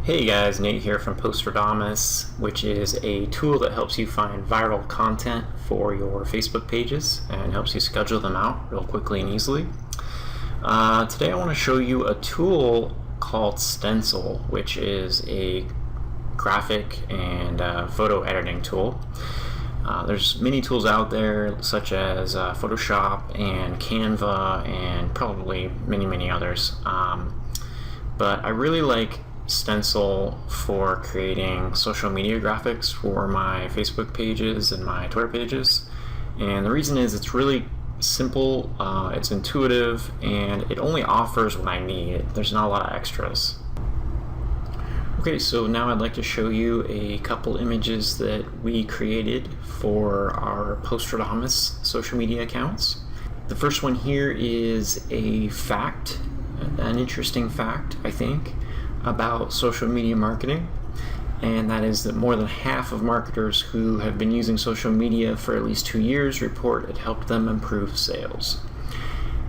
Hey guys, Nate here from Postradamus, which is a tool that helps you find viral content for your Facebook pages and helps you schedule them out real quickly and easily. Today I want to show you a tool called Stencil, which is a graphic and photo editing tool. There's many tools out there such as Photoshop and Canva and probably many others. But I really like Stencil for creating social media graphics for my Facebook pages and my Twitter pages. And the reason is it's really simple, it's intuitive, and it only offers what I need. There's not a lot of extras. Okay, so now I'd like to show you a couple images that we created for our Postradamus social media accounts. The first one here is a fact, an interesting fact, I think, about social media marketing, and that is that more than half of marketers who have been using social media for at least 2 years report it helped them improve sales.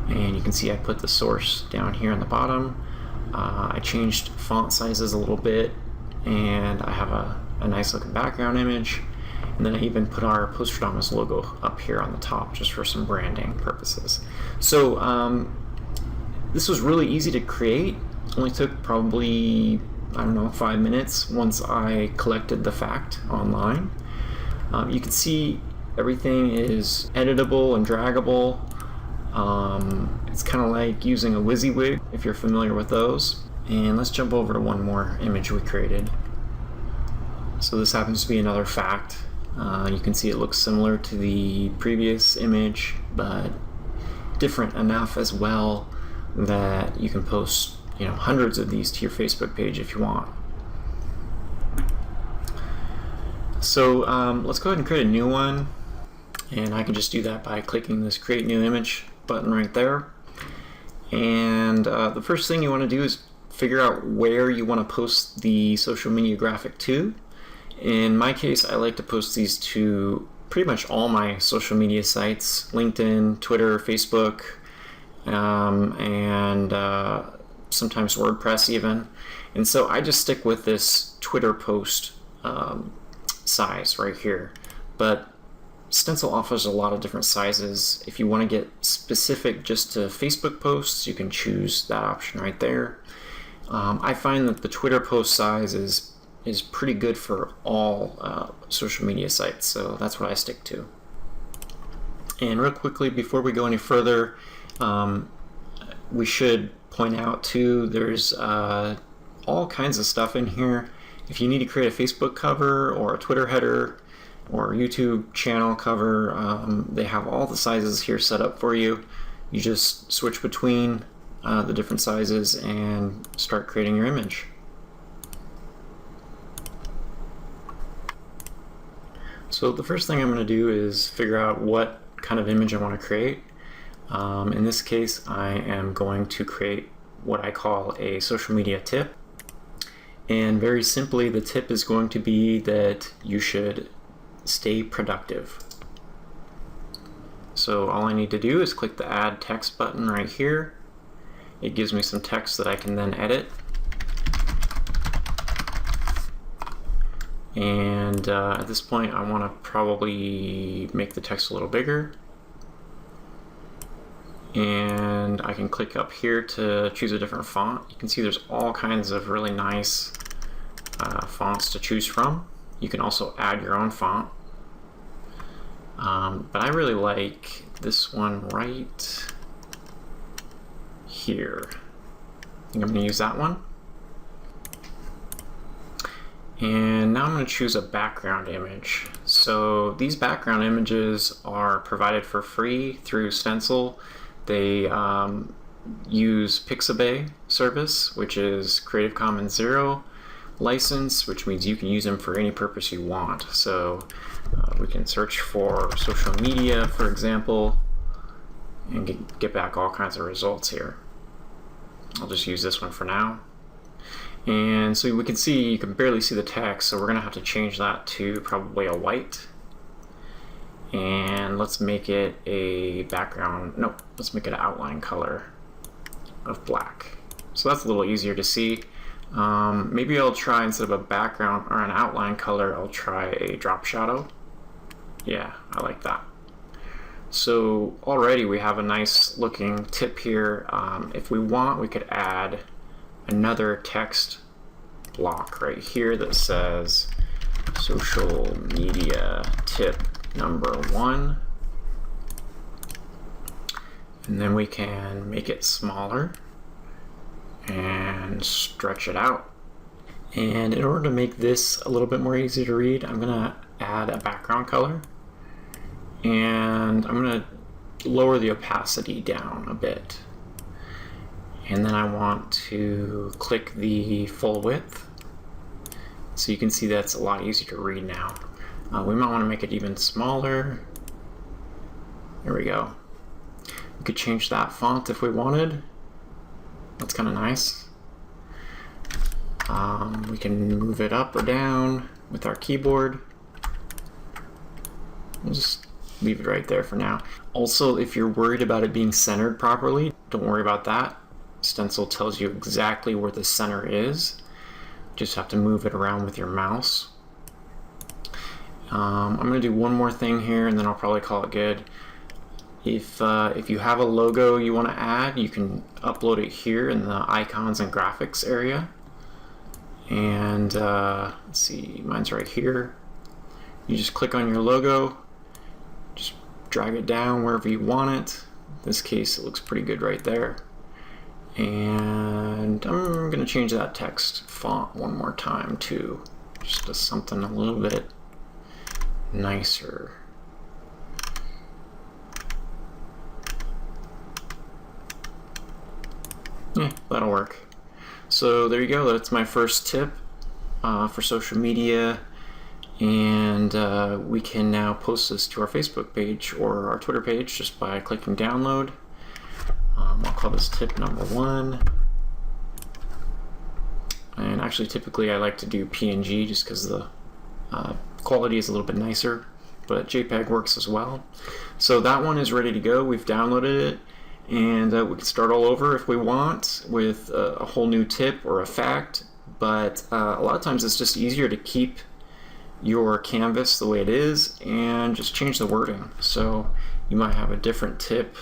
And you can see I put the source down here on the bottom. I changed font sizes a little bit, and I have a nice looking background image, and then I even put our Postradamus logo up here on the top just for some branding purposes. So this was really easy to create. Only took probably, 5 minutes once I collected the fact online. You can see everything is editable and draggable. It's kind of like using a WYSIWYG if you're familiar with those. And let's jump over to one more image we created. So this happens to be another fact. You can see it looks similar to the previous image, but different enough as well that you can post hundreds of these to your Facebook page if you want. So let's go ahead and create a new one, and I can just do that by clicking this Create New Image button right there. And the first thing you want to do is figure out where you want to post the social media graphic to. In my case, I like to post these to pretty much all my social media sites: LinkedIn, Twitter, Facebook, and sometimes WordPress even. And so I just stick with this Twitter post size right here. But Stencil offers a lot of different sizes. If you want to get specific just to Facebook posts, you can choose that option right there. I find that the Twitter post size is pretty good for all social media sites, so that's what I stick to. And real quickly, before we go any further, we should point out too, there's all kinds of stuff in here. If you need to create a Facebook cover or a Twitter header or a YouTube channel cover, they have all the sizes here set up for you. You just switch between the different sizes and start creating your image. So the first thing I'm going to do is figure out what kind of image I want to create. In this case, I am going to create what I call a social media tip. And very simply, the tip is going to be that you should stay productive. So all I need to do is click the Add Text button right here. It gives me some text that I can then edit. And at this point, I want to probably make the text a little bigger. And I can click up here to choose a different font. You can see there's all kinds of really nice fonts to choose from. You can also add your own font. But I really like this one right here. I think I'm going to use that one. And now I'm going to choose a background image. So these background images are provided for free through Stencil. They use Pixabay service, which is Creative Commons 0 license, which means you can use them for any purpose you want. So we can search for social media, for example, and get back all kinds of results here. I'll just use this one for now. And so we can see, you can barely see the text, so we're going to have to change that to probably a white. And let's make it a background, let's make it an outline color of black. So that's a little easier to see. Maybe I'll try, instead of a background or an outline color, I'll try a drop shadow. Yeah, I like that. So already we have a nice looking tip here. If we want, we could add another text block right here that says social media tip number 1. And then we can make it smaller and stretch it out. And in order to make this a little bit more easy to read, I'm gonna add a background color, and I'm gonna lower the opacity down a bit. And then I want to click the full width, so you can see that's a lot easier to read now. We might want to make it even smaller. There we go. We could change that font if we wanted. That's kind of nice. We can move it up or down with our keyboard. We'll just leave it right there for now. Also, if you're worried about it being centered properly, don't worry about that. Stencil tells you exactly where the center is. Just have to move it around with your mouse. I'm going to do one more thing here, and then I'll probably call it good. If you have a logo you want to add, you can upload it here in the icons and graphics area. And let's see, mine's right here. You just click on your logo, just drag it down wherever you want it. In this case, it looks pretty good right there. And I'm going to change that text font one more time too, just to something a little bit nicer. Yeah, that'll work. So there you go, that's my first tip for social media, and we can now post this to our Facebook page or our Twitter page just by clicking download. I'll call this tip number 1. And actually, typically I like to do PNG just because the quality is a little bit nicer, but JPEG works as well. So that one is ready to go. We've downloaded it, and we can start all over if we want with a whole new tip or a fact, but a lot of times it's just easier to keep your canvas the way it is and just change the wording. So you might have a different tip,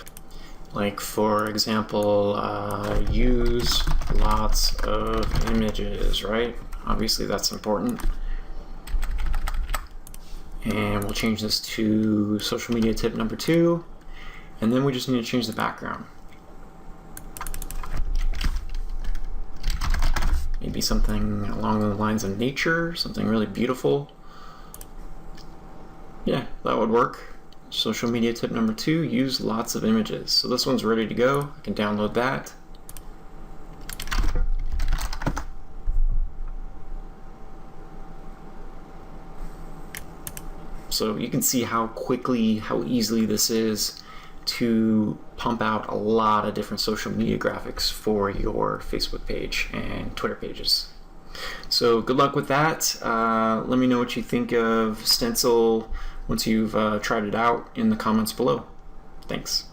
like for example, use lots of images, right? Obviously that's important. And we'll change this to social media tip number 2, and then we just need to change the background. Maybe something along the lines of nature, something really beautiful. Yeah, that would work. Social media tip number 2, use lots of images. So this one's ready to go. I can download that. So you can see how easily this is to pump out a lot of different social media graphics for your Facebook page and Twitter pages. So good luck with that. Let me know what you think of Stencil once you've tried it out in the comments below. Thanks.